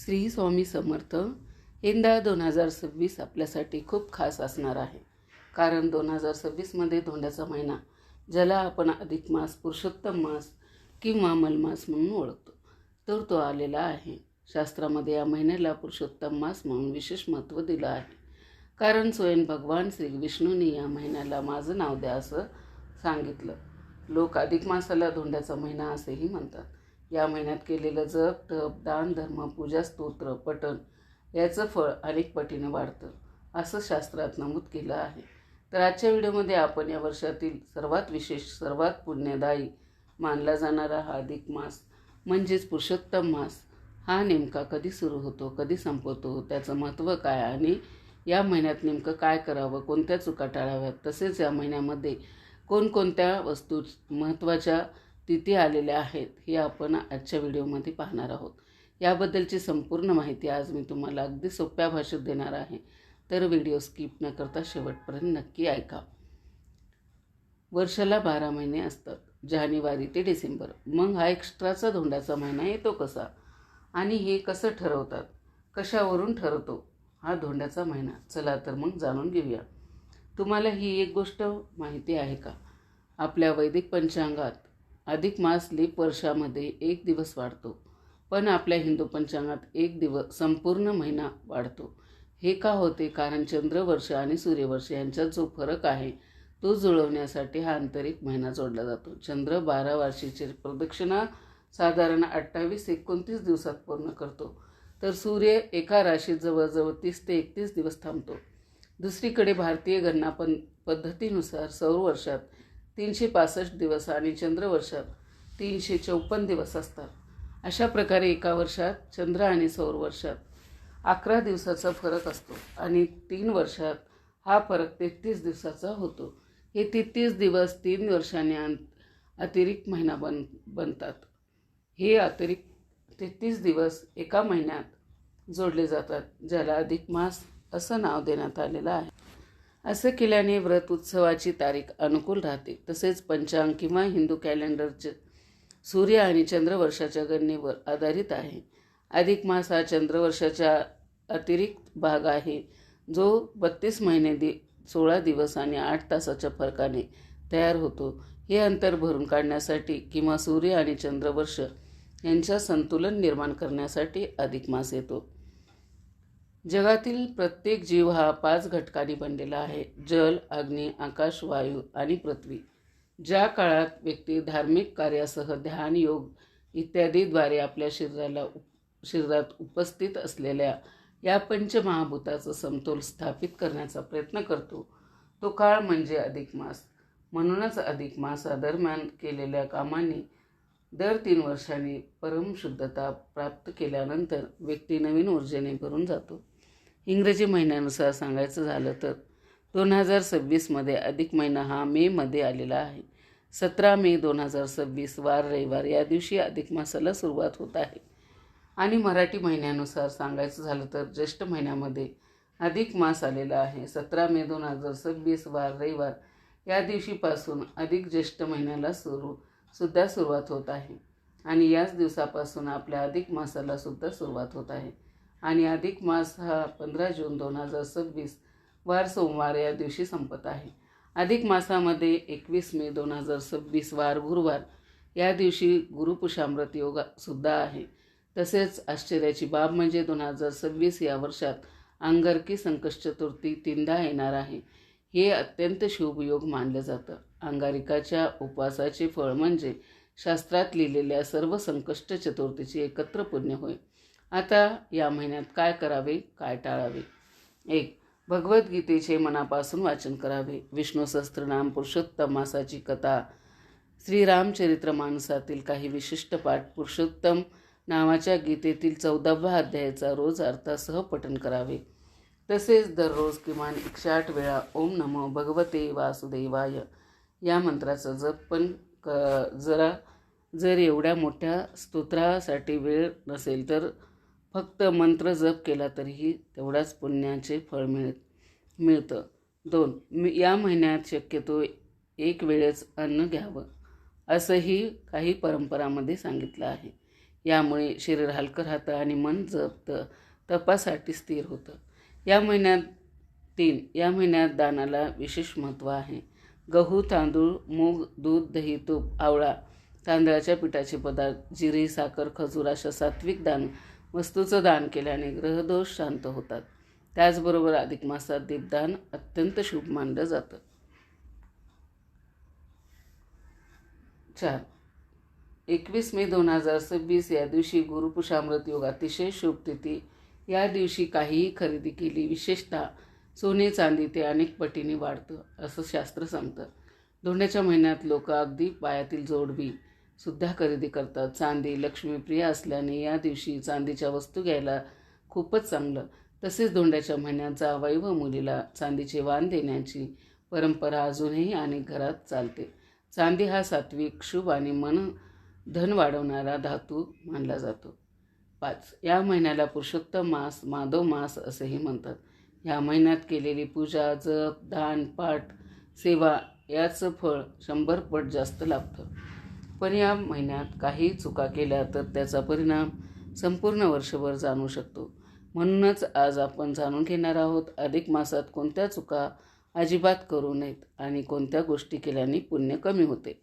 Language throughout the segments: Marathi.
श्री स्वामी समर्थ. यंदा 2026 आपल्यासाठी खूप खास असणार आहे. कारण 2026मध्ये धोंड्याचा महिना, ज्याला आपण अधिक मास, पुरुषोत्तम मास किंवा मलमास म्हणून ओळखतो, तर तो आलेला आहे. शास्त्रामध्ये या महिन्याला पुरुषोत्तम मास म्हणून विशेष महत्त्व दिलं आहे. कारण स्वयं भगवान श्री विष्णूंनी या महिन्याला माझं नाव द्या असं सांगितलं. लोक अधिक मासाला धोंड्याचा महिना असेही म्हणतात. या महिन्यात केलेलं जप, तप, दान, धर्म, पूजा, स्तोत्र, पठण याचं फळ अनेक पटीने वाढतं असं शास्त्रात नमूद केलं आहे. तर आजच्या व्हिडिओमध्ये आपण या वर्षातील सर्वात विशेष, सर्वात पुण्यदायी मानला जाणारा हा अधिक मास म्हणजेच पुरुषोत्तम मास हा नेमका कधी सुरू होतो, कधी संपतो, त्याचं महत्त्व काय आणि या महिन्यात नेमकं काय करावं, कोणत्या चुका टाळाव्यात, तसेच या महिन्यामध्ये कोणकोणत्या वस्तू महत्त्वाच्या तिथी आलेल्या आहेत हे आपण आजच्या व्हिडिओमध्ये पाहणार आहोत. याबद्दलची संपूर्ण माहिती आज मी तुम्हाला अगदी सोप्या भाषेत देणार आहे. तर व्हिडिओ स्किप न करता शेवटपर्यंत नक्की ऐका. वर्षाला 12 महिने असतात, जानेवारी ते डिसेंबर. मग हा एक्स्ट्राचा धोंड्याचा महिना येतो कसा आणि हे कसं ठरवतात, कशावरून ठरवतो हा धोंड्याचा महिना? चला तर मग जाणून घेऊया. तुम्हाला ही एक गोष्ट माहिती आहे का? आपल्या वैदिक पंचांगात अधिक मास लीप वर्षामध्ये 1 दिवस वाढतो, पण आपल्या हिंदू पंचांगात 1 दिवस संपूर्ण महिना वाढतो. हे का होते? कारण चंद्रवर्ष आणि सूर्यवर्ष यांच्यात जो फरक आहे तो जुळवण्यासाठी हा आंतरिक महिना जोडला जातो. चंद्र 12 वर्षाची प्रदक्षिणा साधारण 28-29 दिवसात पूर्ण करतो, तर सूर्य एका राशीत जवळजवळ 30 ते 31 दिवस थांबतो. दुसरीकडे भारतीय गणना पद्धतीनुसार सौर वर्षात 365 दिवस आणि चंद्रवर्षात 354 दिवस असतात. अशा प्रकारे एका वर्षात चंद्र आणि सौर वर्षात 11 दिवसाचा फरक असतो आणि 3 वर्षात हा फरक 33 दिवसाचा होतो. हे 33 दिवस 3 वर्षांनी अतिरिक्त महिना बनतात. हे अतिरिक्त 33 दिवस एका महिन्यात जोडले जातात, ज्याला अधिक मास असं नाव देण्यात आलेलं आहे. असं केल्याने व्रत उत्सवाची तारीख अनुकूल राहते. तसेच पंचांग किंवा हिंदू कॅलेंडरचे सूर्य आणि चंद्रवर्षाच्या गणनेवर आधारित आहे. अधिक मास हा चंद्रवर्षाचा अतिरिक्त भाग आहे, जो 32 महिने 16 दिवस आणि 8 तासाच्या फरकाने तयार होतो. हे अंतर भरून काढण्यासाठी किंवा सूर्य आणि चंद्रवर्ष यांच्या संतुलन निर्माण करण्यासाठी अधिक मास येतो. जगातील प्रत्येक जीव हा 5 घटकांनी बनलेला आहे: जल, अग्नी, आकाश, वायू आणि पृथ्वी. ज्या काळात व्यक्ती धार्मिक कार्यासह ध्यान, योग इत्यादीद्वारे आपल्या शरीरात उपस्थित असलेल्या या पंचमहाभूताचा समतोल स्थापित करण्याचा प्रयत्न करतो, तो काळ म्हणजे अधिक मास. म्हणूनच अधिक मासादरम्यान केलेल्या कामांनी दर 3 वर्षांनी परमशुद्धता प्राप्त केल्यानंतर व्यक्ती नवीन ऊर्जेने भरून जातो. इंग्रजी महिन्यानुसार सांगायचं झालं तर 2026मध्ये अधिक महिना हा मेमध्ये आलेला आहे. 17 मे 2026 वार रविवार या दिवशी अधिक मासाला सुरुवात होत आहे. आणि मराठी महिन्यानुसार सांगायचं झालं तर ज्येष्ठ महिन्यामध्ये अधिक मास आलेला आहे. 17 मे 2026 वार रविवार या दिवशीपासून अधिक ज्येष्ठ महिन्याला सुद्धा सुरुवात होत आहे आणि याच दिवसापासून आपल्या अधिक मासाला सुद्धा सुरुवात होत आहे. आणि अधिक मास हा 15 जून 2026 वार सोमवार या दिवशी संपत आहे. अधिक मासामध्ये 21 मे 2026 वार गुरुवार या दिवशी गुरुपुषामृत योग सुद्धा आहे. तसेच आश्चर्याची बाब म्हणजे 2026 या वर्षात अंगारकी संकष्ट चतुर्थी 3दा येणार आहे. हे अत्यंत शुभ योग मानलं जातं. अंगारिकाच्या उपवासाचे फळ म्हणजे शास्त्रात लिहिलेल्या सर्व संकष्ट चतुर्थीचे एकत्र पुण्य होय. आता या महिन्यात काय करावे, काय टाळावे? 1. भगवद्गीतेचे मनापासून वाचन करावे. विष्णू सहस्त्रनाम, पुरुषोत्तम मासाची कथा, श्रीरामचरित्रमानसातील काही विशिष्ट पाठ, पुरुषोत्तम नावाच्या गीतेतील 14व्या अध्यायाचा रोज अर्थासह पठण करावे. तसेच दररोज किमान 108 वेळा ओम नमो भगवते वासुदेवाय या मंत्राचा जप पण जर एवढ्या मोठ्या स्तोत्रासाठी वेळ नसेल तर फक्त मंत्र जप केला तरीही तेवढाच पुण्याचे फळ मिळतं. 2. या महिन्यात शक्यतो 1 वेळेच अन्न घ्यावं असंही काही परंपरांमध्ये सांगितलं आहे. यामुळे शरीर हलकं राहतं आणि मन जपतं, तपासाठी स्थिर होतं. या महिन्यात दानाला विशेष महत्त्व आहे. गहू, तांदूळ, मूग, दूध, दही, तूप, आवळा, तांदळाच्या पिठाचे पदार्थ, जिरे, साखर, खजूर अशा सात्विक वस्तूचं दान केल्याने ग्रहदोष शांत होतात. त्याचबरोबर अधिक मासात दीपदान अत्यंत शुभ मानलं जातं. 4. 21 मे 2026 या दिवशी गुरुपुषामृत योग, अतिशय शुभ तिथी. या दिवशी काहीही खरेदी केली, विशेषतः सोने चांदी, ते अनेक पटीने वाढतं असं शास्त्र सांगतं. धोंड्याच्या महिन्यात लोक अगदी पायातील जोडबी सुद्धा खरेदी करतात. चांदी लक्ष्मीप्रिय असल्याने या दिवशी चांदीच्या वस्तू घ्यायला खूपच चांगलं. तसेच धोंड्याच्या महिन्यात जावई व मुलीला चांदीचे वाण देण्याची परंपरा अजूनही अनेक घरात चालते. चांदी हा सात्विक, शुभ आणि धन वाढवणारा धातू मानला जातो. 5. या महिन्याला पुरुषोत्तम मास, माधव मास असेही म्हणतात. या महिन्यात केलेली पूजा, जप, दान, पाठ, सेवा याचं फळ 100 पट जास्त लाभतं. पण या महिन्यात काही चुका केल्या तर त्याचा परिणाम संपूर्ण वर्षभर जाणवू शकतो. म्हणूनच आज आपण जाणून घेणार आहोत अधिक मासात कोणत्या चुका अजिबात करू नयेत आणि कोणत्या गोष्टी केल्याने पुण्य कमी होते.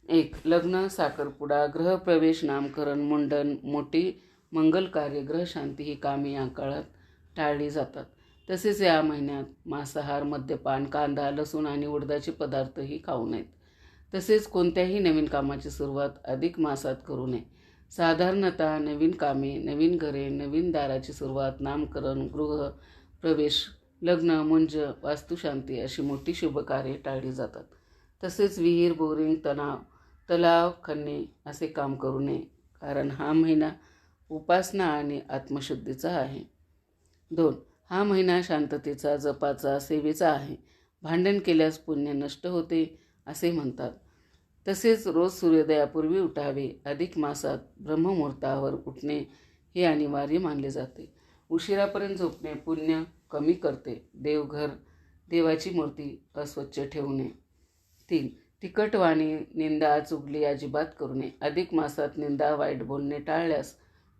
1. लग्न, साखरपुडा, गृहप्रवेश, नामकरण, मुंडन, मोठी मंगल कार्य, ग्रहशांती ही कामे या काळात टाळली जातात. तसेच या महिन्यात मांसाहार, मद्यपान, कांदा, लसूण आणि उडदाचे पदार्थही खाऊ नयेत. तसेच कोणत्याही नवीन कामाची सुरुवात अधिक मासात करू नये. साधारणतः नवीन कामे, नवीन घरे, नवीन दाराची सुरुवात, नामकरण, गृह प्रवेश, लग्न, मुंज, वास्तुशांती अशी मोठी शुभकार्ये टाळली जातात. तसेच विहीर, बोरिंग, तलाव खणणे असे काम करू नये, कारण हा महिना उपासना आणि आत्मशुद्धीचा आहे. 2. हा महिना शांततेचा, जपाचा, सेवेचा आहे. भांडण केल्यास पुण्य नष्ट होते असे म्हणतात. तसेच रोज सूर्योदयापूर्वी उठावे. अधिक मासात ब्रह्ममुहूर्तावर उठणे हे अनिवार्य मानले जाते. उशिरापर्यंत झोपणे पुण्य कमी करते. देवघर, देवाची मूर्ती अस्वच्छ ठेवू नये. 3. तिखट वाणी, निंदा, चुगली अजिबात करू नये. अधिक मासात निंदा, वाईट बोलणे टाळल्यास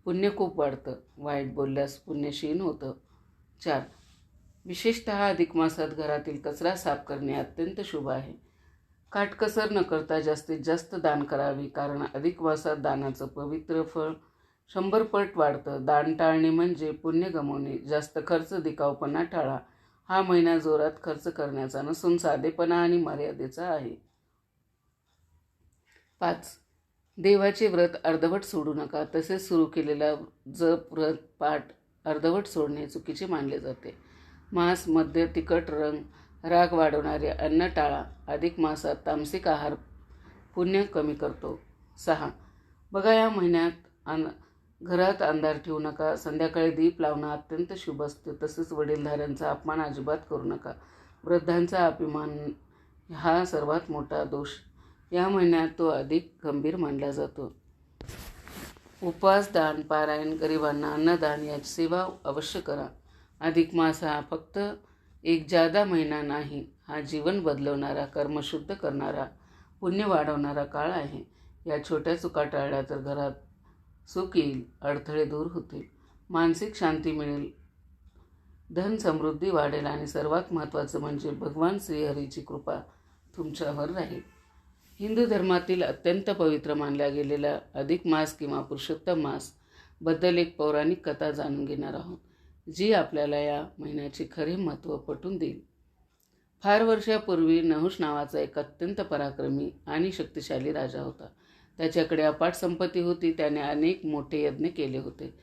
पुण्य खूप वाढतं. वाईट बोलल्यास पुण्य क्षीण होतं. 4. विशेषतः अधिक मासात घरातील कचरा साफ करणे अत्यंत शुभ आहे. काटकसर न करता जास्तीत जास्त दान करावे, कारण अधिक मासात दानाचं पवित्र फळ 100 पट वाढतं. दान टाळणे म्हणजे पुण्य गमावणे. जास्त खर्च, दिखाऊपणा टाळा. हा महिना जोरात खर्च करण्याचा नसून साधेपणा आणि मर्यादेचा आहे. 5. देवाचे व्रत अर्धवट सोडू नका. तसेच सुरू केलेला जप, व्रत, पाठ अर्धवट सोडणे चुकीचे मानले जाते. मांस, मद्य, तिखट, राग वाढवणारे अन्न टाळा. अधिक मासात तामसिक आहार पुण्य कमी करतो. 6. बघा, या महिन्यात घरात अंधार ठेवू नका. संध्याकाळी दीप लावणं अत्यंत शुभ असते. तसेच वडीलधाऱ्यांचा अपमान अजिबात करू नका. वृद्धांचा अभिमान हा सर्वात मोठा दोष. या महिन्यात तो अधिक गंभीर मानला जातो. उपवास, दान, पारायण, गरिबांना अन्नदान याची सेवा अवश्य करा. अधिक मास हा फक्त एक जादा महिना नाही, हा जीवन बदलवणारा, कर्मशुद्ध करणारा, पुण्य वाढवणारा काळ आहे. या छोट्या चुका टाळल्या तर घरात सुख येईल, अडथळे दूर होतील, मानसिक शांती मिळेल, धन समृद्धी वाढेल आणि सर्वात महत्त्वाचं म्हणजे भगवान श्रीहरीची कृपा तुमच्यावर राहील. हिंदू धर्मातील अत्यंत पवित्र मानल्या गेलेल्या अधिक मास किंवा पुरुषोत्तम मास बद्दल एक पौराणिक कथा जाणून घेणार आहोत, जी आपल्याला या महिन्याचे खरे महत्त्व पटवून देईल. फार वर्षापूर्वी नहुष नावाचा एक अत्यंत पराक्रमी आणि शक्तिशाली राजा होता. त्याच्याकडे अफाट संपत्ती होती. त्याने अनेक मोठे यज्ञ केले होते,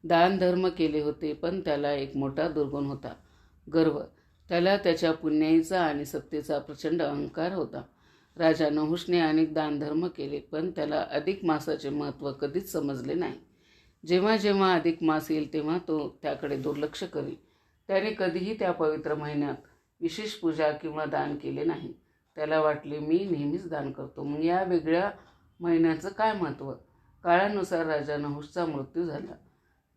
दान धर्म केले होते, पण त्याला एक मोठा दुर्गुण होता, गर्व. त्याला त्याच्या पुण्याईचा आणि सत्तेचा प्रचंड अहंकार होता. राजा नहुषने अनेक दानधर्म केले, पण त्याला अधिक मासाचे महत्त्व कधीच समजले नाही. जेव्हा जेव्हा अधिक मास येईल तेव्हा तो त्याकडे दुर्लक्ष करी. त्याने कधीही त्या पवित्र महिन्यात विशेष पूजा किंवा दान केले नाही. त्याला वाटले, मी नेहमीच दान करतो, मग या वेगळ्या महिन्याचं काय महत्त्व? काळानुसार राजा नहुषचा मृत्यू झाला.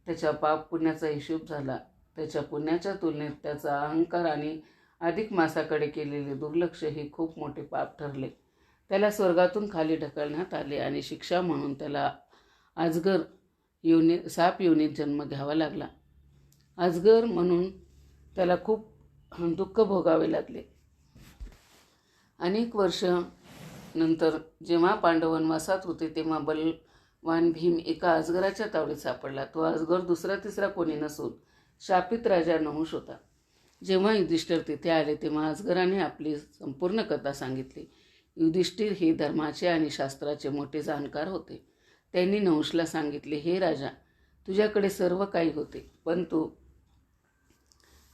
त्याच्या पाप पुण्याचा हिशोब झाला. त्याच्या पुण्याच्या तुलनेत त्याचा अहंकार आणि अधिक मासाकडे केलेले दुर्लक्ष हे खूप मोठे पाप ठरले. त्याला स्वर्गातून खाली ढकलण्यात आले आणि शिक्षा म्हणून त्याला अजगर साप योनीत जन्म घ्यावा लागला. अजगर म्हणून त्याला खूप दुःख भोगावे लागले. अनेक वर्ष नंतर जेव्हा पांडव वनवासात होते तेव्हा बलवान भीम एका अजगराच्या तावडीत सापडला. तो अजगर दुसरा तिसरा कोणी नसून शापित राजा नहुष होता. जेव्हा युधिष्ठिर तिथे आले तेव्हा अजगराने आपली संपूर्ण कथा सांगितली. युधिष्ठिर हे धर्माचे आणि शास्त्राचे मोठे जाणकार होते. त्यांनी नहुषला सांगितले, हे राजा, तुझ्याकडे सर्व काही होते, पण तू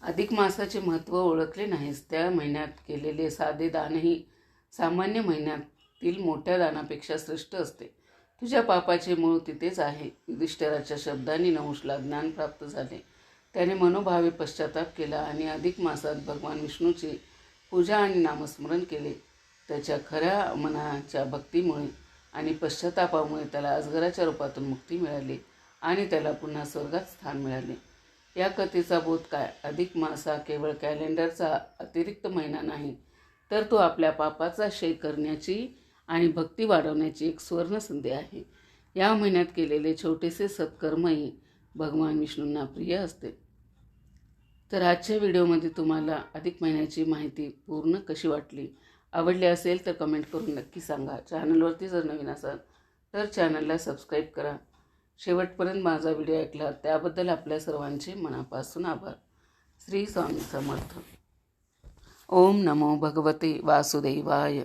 अधिक मासाचे महत्त्व ओळखले नाहीस. त्या महिन्यात केलेले साधे दानही सामान्य महिन्यातील मोठ्या दानापेक्षा श्रेष्ठ असते. तुझ्या पापाचे मूळ तिथेच आहे. युधिष्ठिराच्या शब्दांनी नहुषला ज्ञान प्राप्त झाले. त्याने मनोभावे पश्चाताप केला आणि अधिक मासात भगवान विष्णूची पूजा आणि नामस्मरण केले. त्याच्या खऱ्या मनाच्या भक्तीमुळे आणि पश्चातापामुळे त्याला अजगराच्या रूपातून मुक्ती मिळाली आणि त्याला पुन्हा स्वर्गात स्थान मिळाले. या कथेचा बोध काय? अधिक मास हा केवळ कॅलेंडरचा अतिरिक्त महिना नाही, तर तो आपल्या पापाचा क्षय करण्याची आणि भक्ती वाढवण्याची एक सुवर्ण संधी आहे. या महिन्यात केलेले छोटेसे सत्कर्मही भगवान विष्णूंना प्रिय असते. तर आजच्या व्हिडिओमध्ये तुम्हाला अधिक महिन्याची माहिती पूर्ण कशी वाटली? आवडली असेल तर कमेंट करून नक्की सांगा. चॅनलवरती जर नवीन असाल तर चॅनलला सबस्क्राईब करा. शेवटपर्यंत माझा व्हिडिओ ऐकला त्याबद्दल आपल्या सर्वांचे मनापासून आभार. श्री स्वामी समर्थ. ओम नमो भगवते वासुदेवाय.